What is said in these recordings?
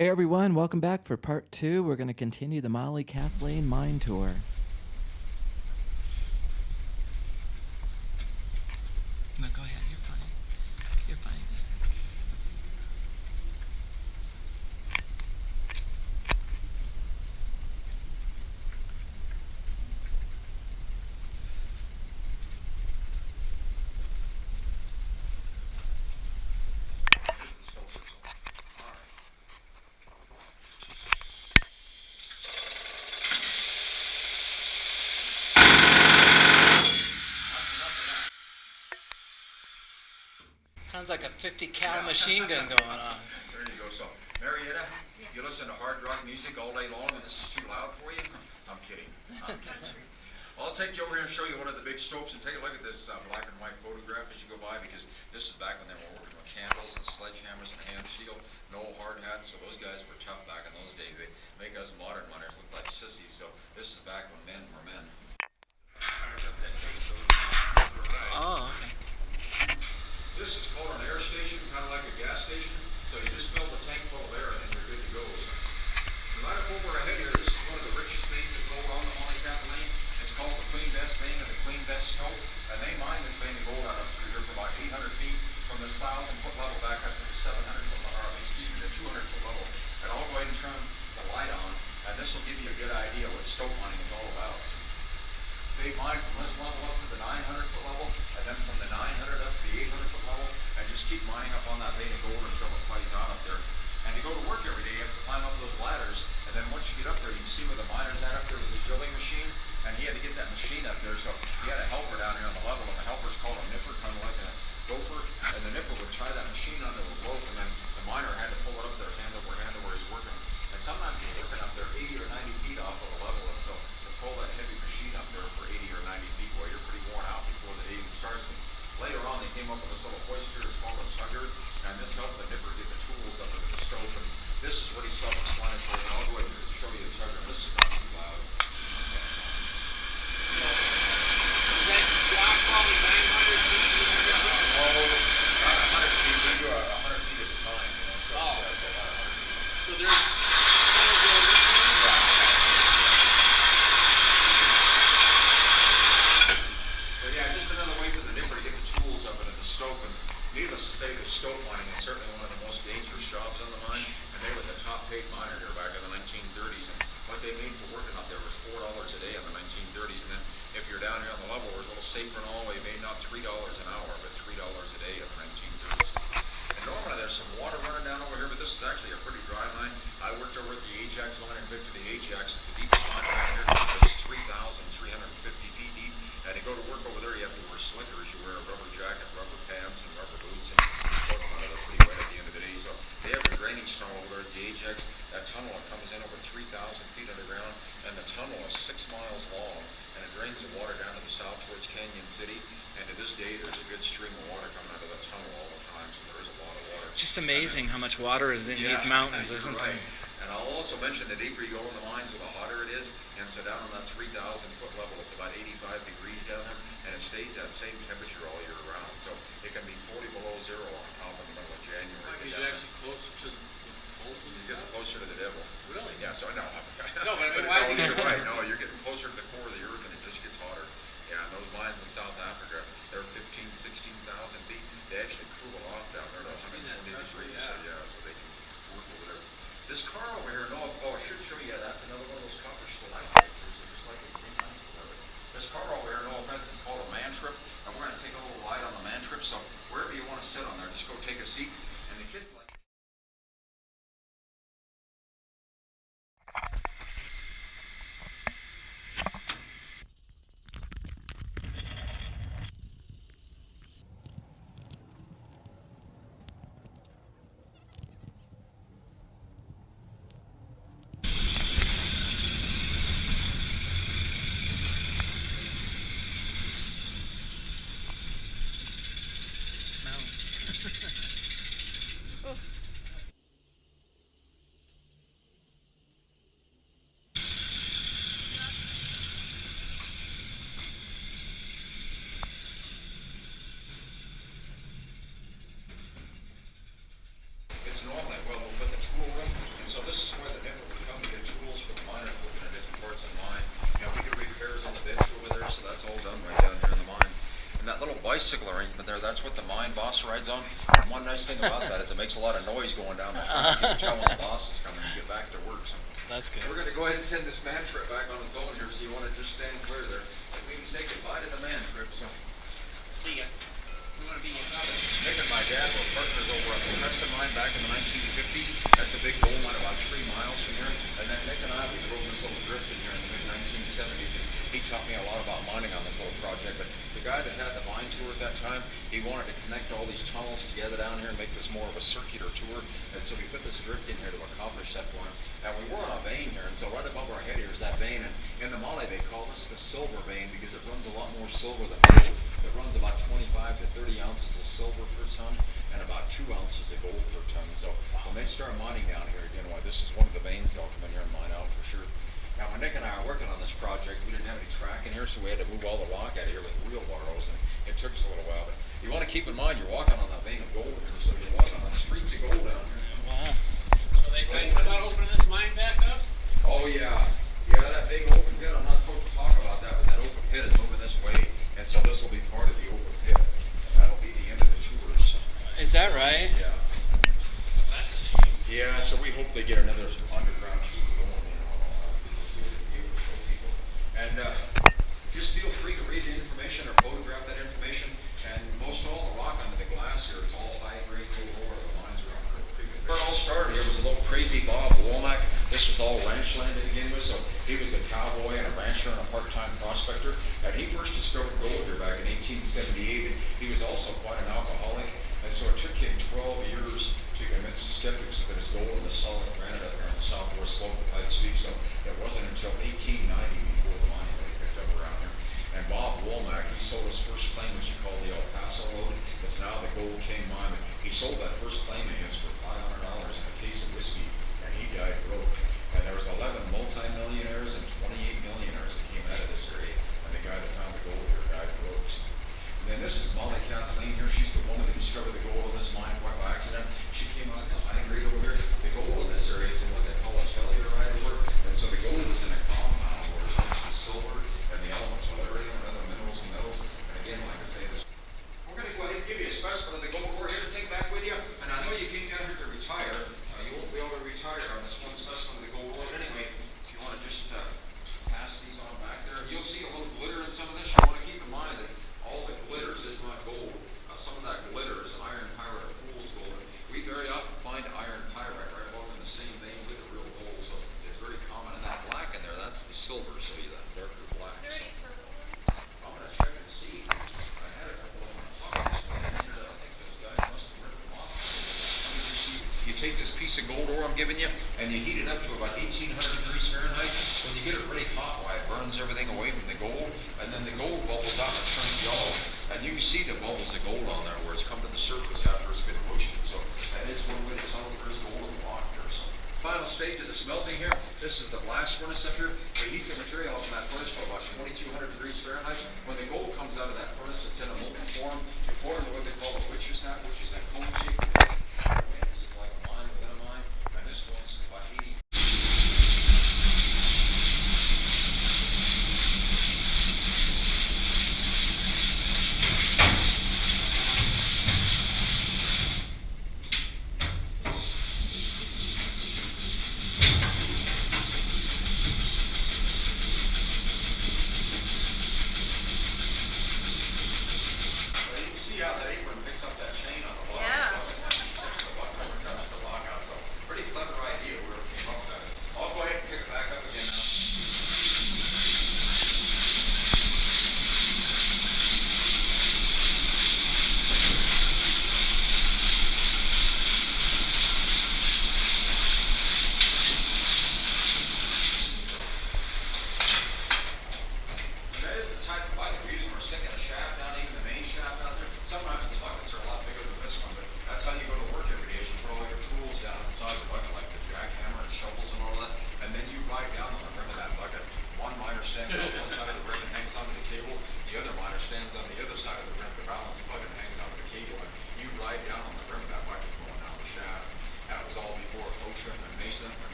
Hey everyone, welcome back for part two. We're going to continue the Mollie Kathleen mine tour. No, go ahead. You're fine. You're fine. Sounds like a 50 cal machine gun going on. There you go. So, Marietta, you listen to hard rock music all day long and this is too loud for you? I'm kidding. I'll take you over here and show you one of the big stopes and take a look at this black and white photograph as you go by, because this is back when they were working with candles and sledgehammers and hand steel, no hard hats, so those guys were tough back in those days. They make us modern miners look like sissies, so this is back when men were men. Oh, okay. This is called an air station, kind of like a gas station. So you just fill the tank full of air and then you're good to go. So right up over our head here, this is one of the richest veins that go on the Mollie Kathleen. It's called the Queen Bess vein or the Queen Bess Stope. And they mine this vein of gold out up through here for about 800 feet from this 1,000-foot level back up to the 700-foot level, or excuse me, the 200-foot level. And I'll go ahead and turn the light on, and this will give you a good idea what stope mining is all about. They mine from this level up to the 900-foot level, and then from the 900 up to the 800-foot level, and just keep mining up on that vein of gold until it plays out up there. And to go to work every day, you have to climb up those ladders, and then once you get up there, you can see where the miner's at up there with the drilling machine, and he had to get that machine up there, so he had a helper down here on the level, and the helper's called a nipper, kind of like a gopher, and the nipper would tie that machine under the rope, and then the miner had to pull it up there hand over hand to where he's working. And sometimes you're working up there 80 or 90 feet off of the level, and so to pull that heavy machine up there for 80 or 90 feet, well, you're pretty worn out before the day even starts. And later on, they came up with this little hoister, it's called a tugger, and this helped the nipper get the tools up into the stove. And this is what he's self-explanatory, and I'll go ahead and show you the tugger. This is not too loud. Is that block probably 900 feet? Oh, not 100 feet, we do 100 feet at a time, you know, so Oh. that's a lot of 100 feet. So there's kind of the But yeah, just another way for the nipper to get the tools up into the stope. And needless to say, the stope mining is certainly one of the most dangerous jobs on the mine. And they were the top paid miner here back in the 1930s. And what they made for working out there was $4 a day in the 1930s. And then if you're down here on the level, there's a little safer and all, they made not $3 an hour, but $3 a day in the 1930s. And normally there's some water running down over here, but this is actually a pretty dry mine. I worked over at the Ajax mine and been to the Ajax. The deepest mine around here is 3,350 feet deep. And to go to work over there, you have to wear slickers. You wear a rubber jacket, rubber pants, and rubber boots. And they're pretty wet at the end of the day. So they have a drainage tunnel over there at the Ajax. That tunnel comes in over 3,000 feet underground, and the tunnel is 6 miles long, and it drains the water down to the south towards Canyon City. And to this day, there's a good stream of water coming out of the tunnel all the time. So there is a lot of water. Just amazing how much water is in these mountains, isn't right. there? And I'll also mention that the deeper you go in the mines, the hotter it is. And so down on that 3,000-foot level, it's about 85 degrees down there, and it stays that same temperature all year round. So it can be 40 below zero on top in the middle of January. He's actually closer to the poles of the He's getting closer to the devil. Really? Yeah, so no. No, but I mean, why is he- You're right. No, you're getting closer to the core of the earth, and it just gets hotter. Yeah, and those mines in South Africa, they're 15, 16,000 feet. They actually cool off down there to I've seen that 120 stuff, degrees. yeah. So yeah, so they can work over there. This car over here, no, oh, I should show you. That's another one of those copper stalactites. It's just like a green nice. This car over here, no offense, it's called a man trip, and we're going to take a little ride on the man trip. So we're bicycle arrangement there. That's what the mine boss rides on. And one nice thing about that is it makes a lot of noise going down the tunnel. You can tell when the boss is coming and get back to work. So That's good. we're going to go ahead and send this man trip back on his own here, so you want to just stand clear there. And we can say goodbye to the man trip. So See ya. We want to be another. Nick and my dad were partners over at the Crescent mine back in the 1950s. That's a big gold mine about 3 miles from here. And then Nick and I, we drove this little drift in here in the mid-1970s. And he taught me a lot about mining on this little project. But the guy that had the mine tour at that time, he wanted to connect all these tunnels together down here and make this more of a circular tour. And so we put this drift in here to accomplish that for him. And we were on a vein here, and so right above our head here is that vein. And in the Mollie, they call this the silver vein because it runs a lot more silver than gold. It runs about 25 to 30 ounces of silver per ton and about 2 ounces of gold per ton. So when they start mining down here again, well, this is one of the veins they'll come in here and mine out for sure. Now, when Nick and I are working on this project, we didn't have any track in here, so we had to move all the rock out of here with wheelbarrows, and it took us a little while. But you want to keep in mind, you're walking on that vein of gold here, so you're walking on the streets of gold down here. Wow. So they think about opening this mine back up? Oh, yeah. Yeah, that big open pit, I'm not supposed to talk about that, but that open pit is moving this way, and so this will be part of the open pit. And that'll be the end of the tour. So. Is that right? Yeah. That's a shame. Yeah, so we hope they get another underground tour going, you know, to be able to show people. And just feel free to read the information or photograph that information. And most all the rock under the glass here, it's all high-grade gold ore. The mines are on Cripple Creek. Where it all started here was a little crazy Bob Womack. This was all ranch land to begin with, so he was a cowboy and a rancher and a part-time prospector. And he first discovered gold here back in 1878. And he was also quite an alcoholic, and so it took him 12 years to convince the skeptics that his gold in the solid granite up here on the southwest slope of Pikes Peak. So it wasn't until 1890 before the mining really picked up around here. And Bob Womack, he sold his first claim, which he called the El Paso Lode. It's now the Gold King Mine. He sold that first claim to us for $500 in a case of whiskey, and he died broke. And there was 11 multi-millionaires and 28 millionaires that came out of this area. And the guy that found the gold here died broke. And then this is Mollie Kathleen here. She's the woman that discovered the gold in this mine quite by accident. She came out of the high grade over here. The gold in this area is in what they call a telluride ore. And so the gold is in a compound where it's mixed with silver and the elements tellurium and other minerals and metals. And again, like I say, this we're going to go ahead and give you a specimen of the gold ore here to take back with you. And I know you came down here to retire. You won't be able to retire on this one specimen of the gold ore. But anyway, if you want to just pass these on back there, you'll see a little glitter in some of this. You want to keep in mind that all the glitters is not gold. Some of that glitter is iron pyrite or fool's gold. We very often find iron pyrite right along in the same vein with the real gold. So it's very common. And that black in there, that's the silver. So you that darker black. So I'm going to check and see. I had a couple of them on top of this one. I think those guys must have ripped them off. Let me just see. You take this piece of gold ore I'm giving you, and you heat it up to about 1800 degrees Fahrenheit. When you get it really hot, why it burns everything away from the gold, and then the gold bubbles out and turns yellow. And you can see the bubbles of gold on there where it's come to the surface after it's been roasted. So that is one way to tell if there's gold in the rock here. So final stage of the smelting here. This is the blast furnace up here. We heat the material up in that furnace for about 2200 degrees Fahrenheit. When the gold comes out of that furnace, it's in a molten form. You pour it into what they call a witch's hat, which is a cone shape. This is like a mine within a mine. And this one's about 80.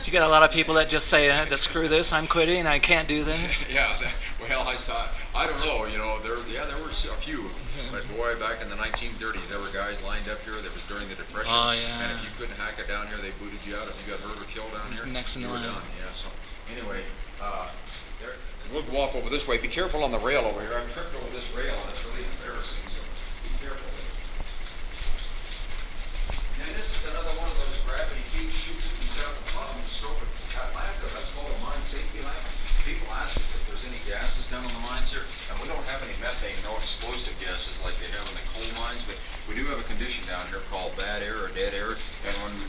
You got a lot of people that just say, screw this, I'm quitting, I can't do this. Yeah, well, I don't know, there were a few, but boy, back in the 1930s, there were guys lined up here that was during the Depression. Oh, yeah. And if you couldn't hack it down here, they booted you out. If you got hurt or killed down here, Next in you the were line. done. Yeah. So anyway, there, we'll go off over this way. Be careful on the rail over here. I've tripped over this rail, and it's really embarrassing. So be careful. And this is another one of those gravity feed chutes that we set up at the bottom of the stove at landfill. That's called a mine safety lamp. People ask us if there's any gases down in the mines here, and we don't have any methane, no explosive gases like they have in the coal mines, but we do have a condition down here called bad air or dead air, and when the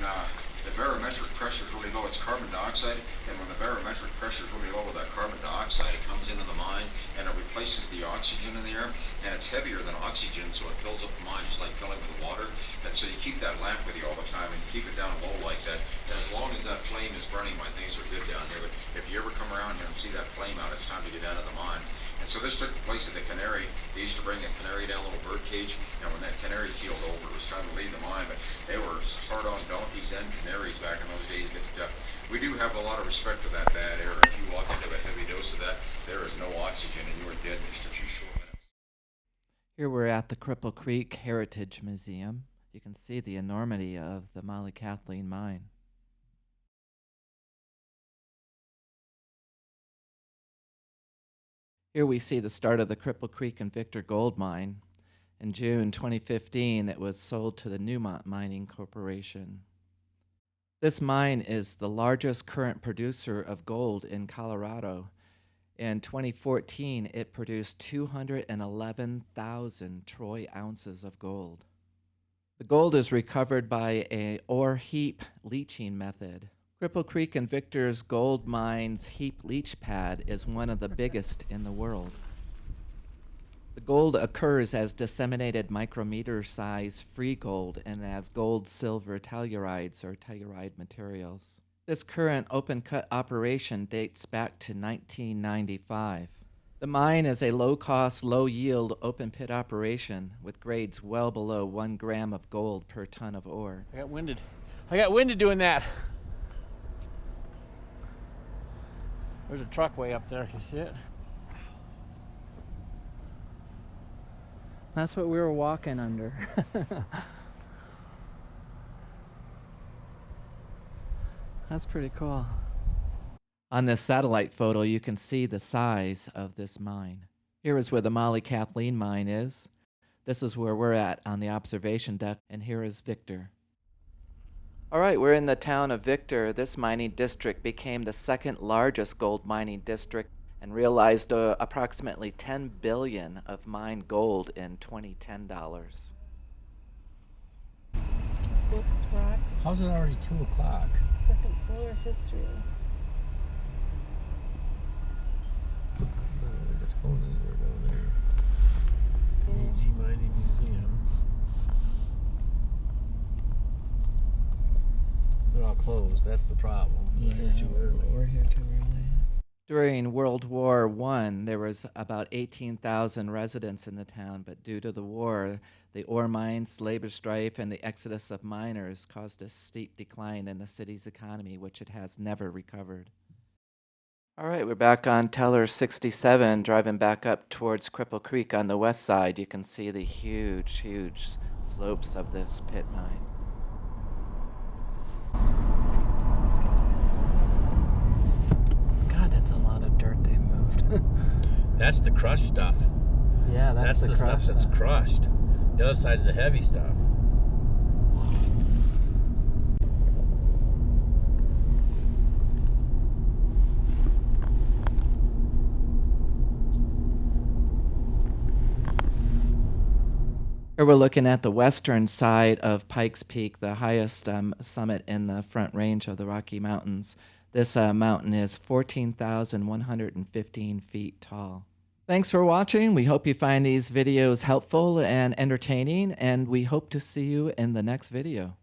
barometric pressure is really low, it's carbon dioxide, and when the barometric pressure is really low with that carbon dioxide, it comes into the mine and it replaces the oxygen in the air, and it's heavier than oxygen, so it fills up the mine just like filling with water. And so you keep that lamp with you all the time and keep it down low like that, and as long as that flame is burning, my things are good down here. But if you ever come around here and see that flame out, it's time to get out of the mine. And so this took place at the canary. They used to bring a canary down, a little bird cage, and when that canary keeled over, it was time to leave the mine. But they were hard on donkeys and canaries back in those days. But we do have a lot of respect for that bad air. If you walk into a heavy dose of that, there is no oxygen, and you are dead in just a few short minutes. Here we're at the Cripple Creek Heritage Museum. You can see the enormity of the Mollie Kathleen mine. Here we see the start of the Cripple Creek and Victor gold mine. In June 2015, it was sold to the Newmont Mining Corporation. This mine is the largest current producer of gold in Colorado. In 2014, it produced 211,000 troy ounces of gold. The gold is recovered by a ore heap leaching method. Cripple Creek and Victor's gold mine's heap leach pad is one of the biggest in the world. The gold occurs as disseminated micrometer size free gold and as gold silver tellurides or telluride materials. This current open cut operation dates back to 1995. The mine is a low-cost, low-yield open-pit operation with grades well below 1 gram of gold per ton of ore. I got winded doing that. There's a truck way up there, you see it? That's what we were walking under. That's pretty cool. On this satellite photo, you can see the size of this mine. Here is where the Mollie Kathleen mine is. This is where we're at on the observation deck, and here is Victor. All right, we're in the town of Victor. This mining district became the second largest gold mining district and realized approximately $10 billion of mined gold in 2010 dollars. Books, rocks, How's it already 2 o'clock? second floor history. It's going anywhere down there. AG Mining Museum. They're all closed. That's the problem. We're here too early. We're here too early. During World War I, there was about 18,000 residents in the town, but due to the war, the ore mines, labor strife, and the exodus of miners caused a steep decline in the city's economy, which it has never recovered. All right, we're back on Teller 67, driving back up towards Cripple Creek on the west side. You can see the huge, huge slopes of this pit mine. God, that's a lot of dirt they moved. That's the crushed stuff. Yeah, that's the stuff that's crushed. The other side's the heavy stuff. Here we're looking at the western side of Pikes Peak, the highest summit in the Front Range of the Rocky Mountains. This mountain is 14,115 feet tall. Thanks for watching. We hope you find these videos helpful and entertaining, and we hope to see you in the next video.